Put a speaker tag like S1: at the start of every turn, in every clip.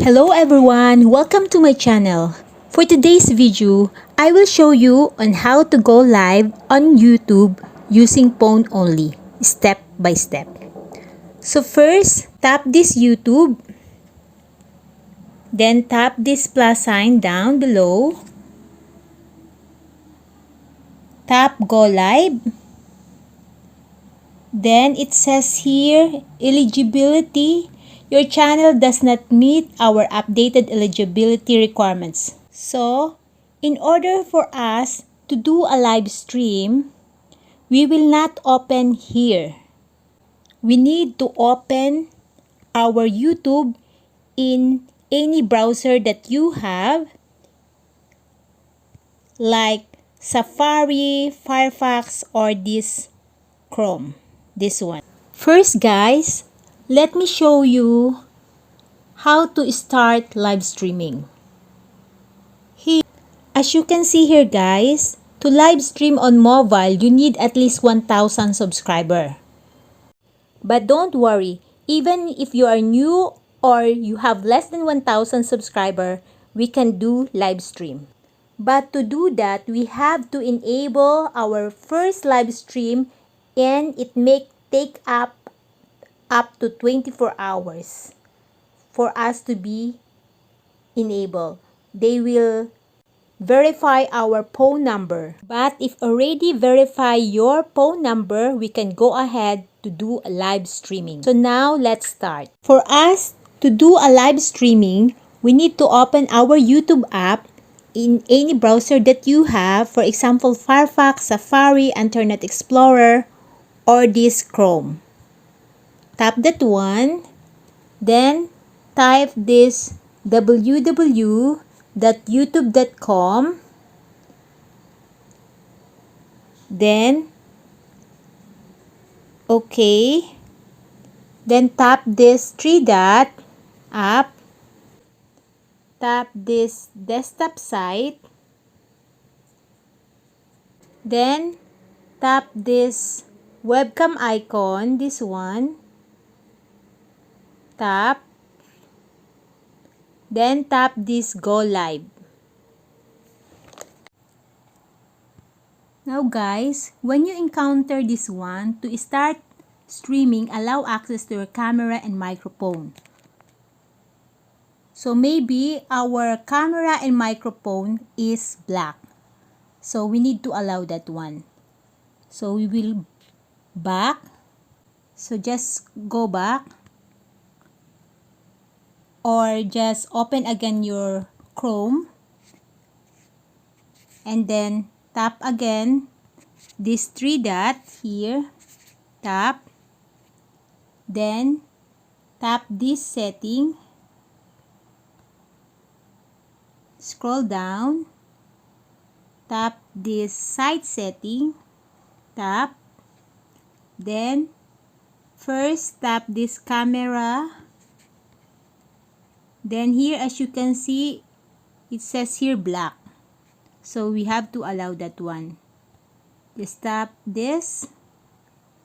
S1: Hello everyone, welcome to my channel. For today's video, I will show you on how to go live on YouTube using phone only, step by step. So first, tap this YouTube, then tap this plus sign down below, tap go live, then it says here eligibility. Your channel does not meet our updated eligibility requirements. So, in order for us to do a live stream, we will not open here. We need to open our YouTube in any browser that you have, like Safari, Firefox, or this Chrome, this one. First guys, let me show you how to start live streaming. Here, as you can see here guys, to live stream on mobile, you need at least 1,000 subscribers. But don't worry, even if you are new or you have less than 1,000 subscribers, we can do live stream. But to do that, we have to enable our first live stream, and it may take up to 24 hours for us to be enabled. They will verify our phone number. But if already verify your phone number, we can go ahead to do a live streaming. So now let's start. For us to do a live streaming, we need to open our YouTube app in any browser that you have. For example, Firefox, Safari, Internet Explorer, or this Chrome. Tap that one, then type this www.youtube.com, then okay, then tap this three dot up, tap this desktop site, then tap this webcam icon, this one, tap, then tap this go live. Now guys, when you encounter this one, to start streaming, allow access to your camera and microphone. So maybe our camera and microphone is black. So we need to allow that one. So we will back. So just go back. Or just open again your Chrome. And then tap again this three dot here. Tap. Then tap this setting. Scroll down. Tap this site setting. Tap. Then first tap this camera. Then here, as you can see, it says here black. So we have to allow that one. Just tap this,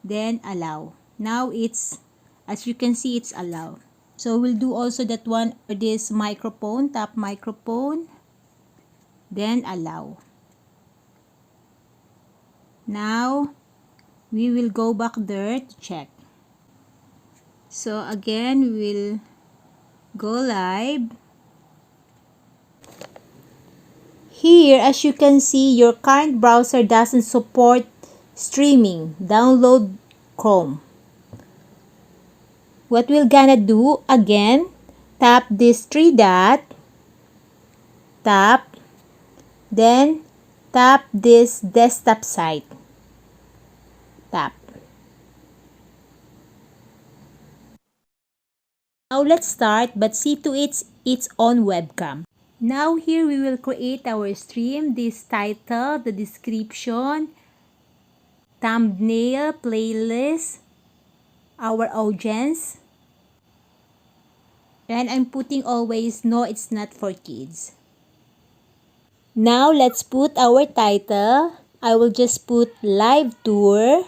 S1: then allow. Now it's, as you can see, it's allowed. So we'll do also that one for this microphone. Tap microphone, then allow. Now we will go back there to check. So again, we'll go live. Here, as you can see, your current browser doesn't support streaming. Download Chrome. What we're gonna do, again, tap this three dot, tap, then tap this desktop site, tap. Now let's start, but see to its own webcam. Now here we will create our stream, this title, the description, thumbnail, playlist, our audience, and I'm putting always no, it's not for kids. Now let's put our title. I will just put live tour,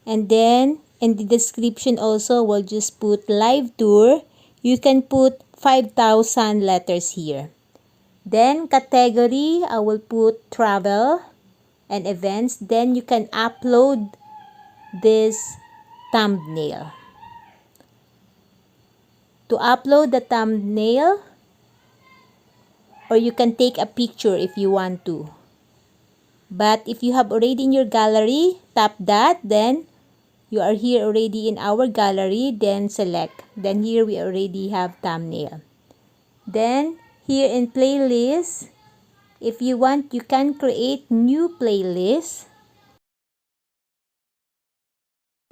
S1: and then in the description also we'll just put live tour. You can put 5,000 letters here. Then category, I will put travel and events. Then you can upload this thumbnail. To upload the thumbnail, or you can take a picture if you want to. But if you have already in your gallery, tap that, then you are here already in our gallery, then select. Then here we already have thumbnail. Then here in playlist, if you want, you can create new playlist.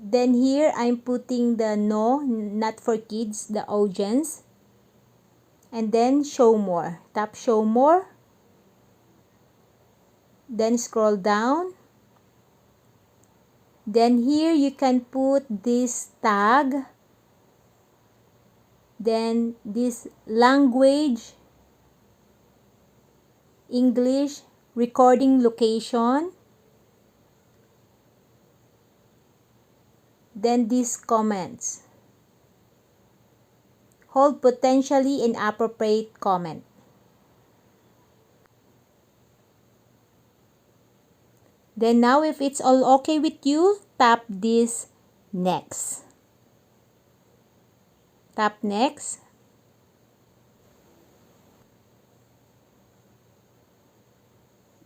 S1: Then here I'm putting the no, not for kids, the audience. And then show more. Tap show more. Then scroll down. Then here you can put this tag. Then this language, English, recording location. Then these comments. Hold potentially inappropriate comment. Then now if it's all okay with you, tap this next. Tap next.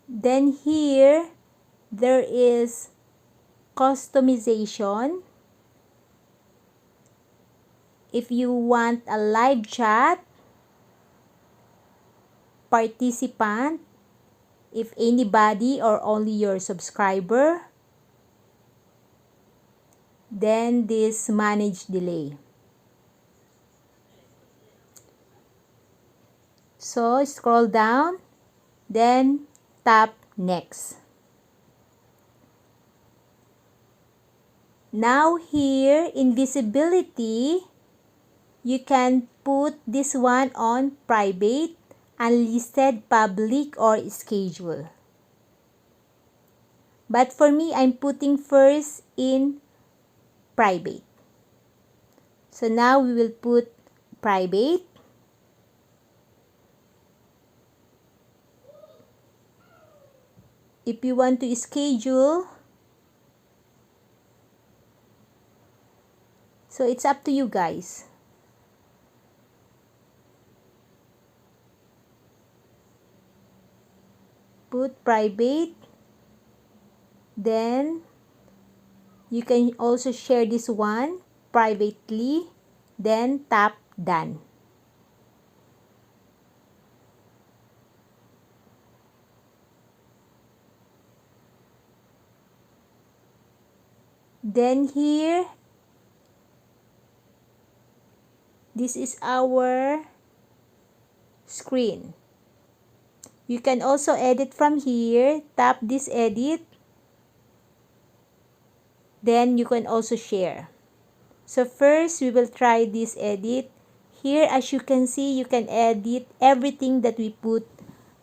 S1: Then here, there is customization. If you want a live chat, participant, if anybody or only your subscriber, then this manage delay. So scroll down, then tap next. Now here, invisibility, you can put this one on private, unlisted, public, or schedule. But for me, I'm putting first in private. So now we will put private. If you want to schedule, so it's up to you guys. Put private. Then you can also share this one privately. Then tap done. Then here, this is our screen. You can also edit from here. Tap this edit. Then you can also share. So first, we will try this edit. Here, as you can see, you can edit everything that we put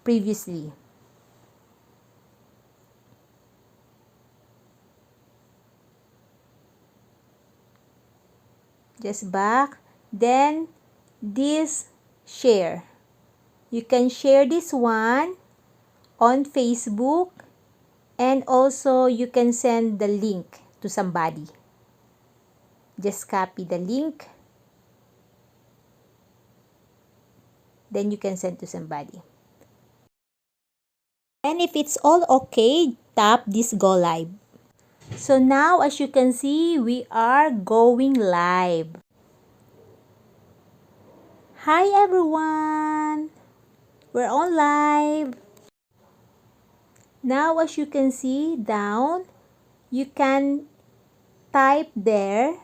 S1: previously. Just back. Then this share. You can share this one on Facebook, and also you can send the link to somebody. Just copy the link. Then you can send to somebody. And if it's all okay, tap this go live. So now, as you can see, we are going live. Hi everyone! We're on live. Now, as you can see down, you can type there.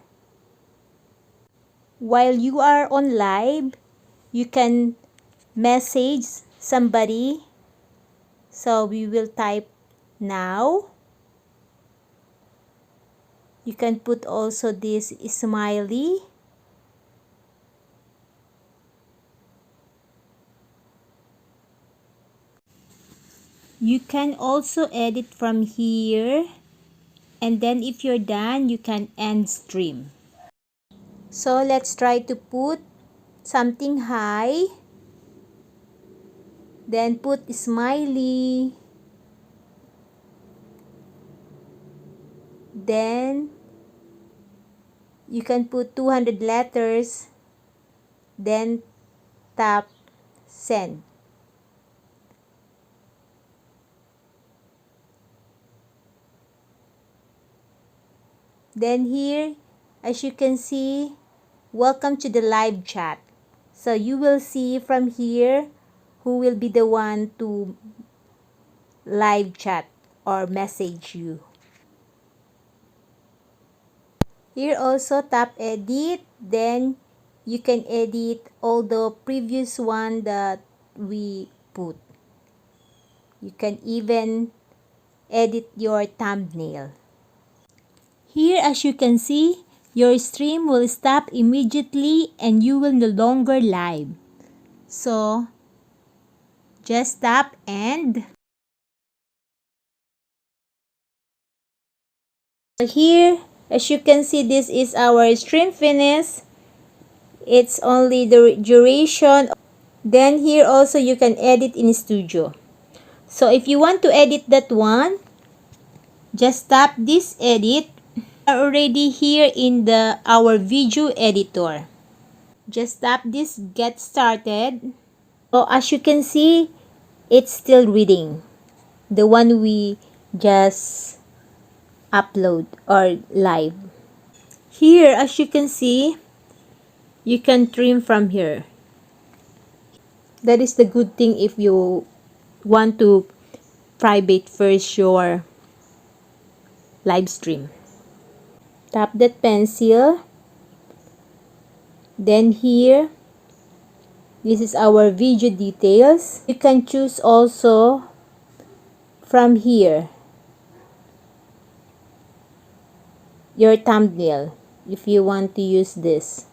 S1: While you are on live, you can message somebody. So we will type now. You can put also this smiley. You can also edit from here, and then if you're done, you can end stream. So let's try to put something high, then put smiley, then you can put 200 letters, then tap send. Then here, as you can see, welcome to the live chat. So you will see from here who will be the one to live chat or message you. Here also tap edit, then you can edit all the previous one that we put. You can even edit your thumbnail. Here, as you can see, your stream will stop immediately and you will no longer live. So, just tap end. Here, as you can see, this is our stream finish. It's only the duration. Then here also you can edit in studio. So if you want to edit that one, just tap this edit. Already here in our video editor. Just tap this get started. So as you can see, it's still reading. The one we just upload or live. Here, as you can see, you can trim from here. That is the good thing if you want to private first your live stream. Tap that pencil. Then here, this is our video details. You can choose also from here your thumbnail if you want to use this.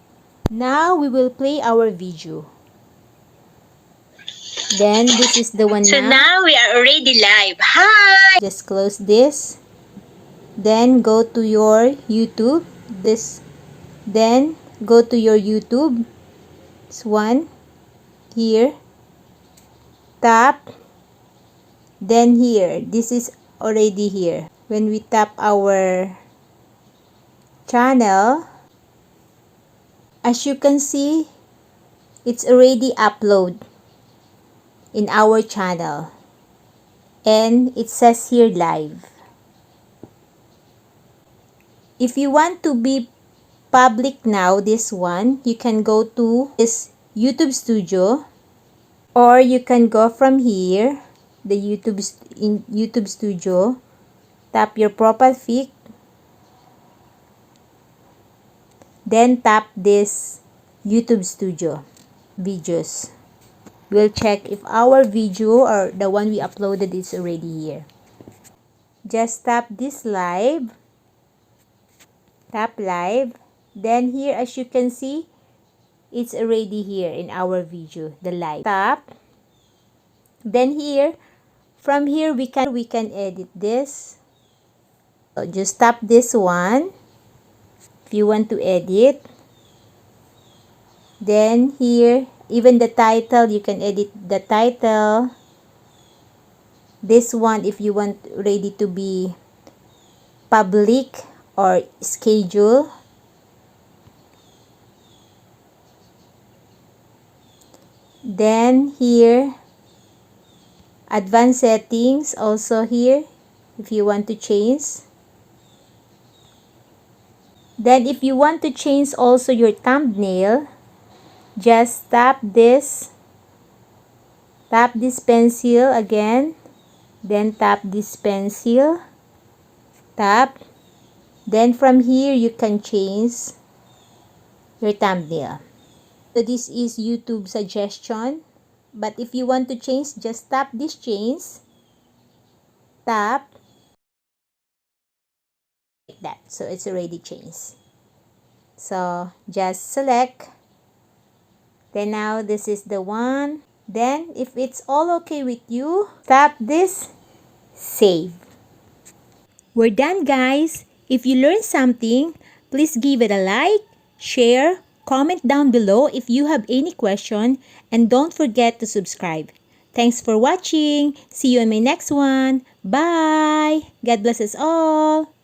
S1: Now we will play our video. Then this is the one
S2: So
S1: now.
S2: now we are already live. Hi!
S1: Just close this. Then go to your YouTube. Then go to your YouTube. This one. Here. Tap. Then here. This is already here. When we tap our channel, as you can see, it's already uploaded in our channel. And it says here live. If you want to be public now, this one, you can go to this YouTube Studio, or you can go from here, the YouTube Studio, tap your profile pic, then tap this YouTube Studio videos. We'll check if our video or the one we uploaded is already here. Just tap this live. Tap live. Then here, as you can see, it's already here in our video, the live. Tap. Then here, from here we can edit this. So just tap this one if you want to edit. Then here, even the title, you can edit the title. This one, if you want ready to be public or schedule. Then here, advanced settings also here if you want to change. Then if you want to change also your thumbnail, just tap this pencil again, then tap this pencil, tap. Then from here you can change your thumbnail. So this is YouTube suggestion, but if you want to change, just tap this change, tap like that. So it's already changed. So just select. Then now this is the one. Then if it's all okay with you, tap this save. We're done, guys. If you learned something, please give it a like, share, Comment down below if you have any question and don't forget to subscribe. Thanks for watching. See you in my next one. Bye. God bless us all.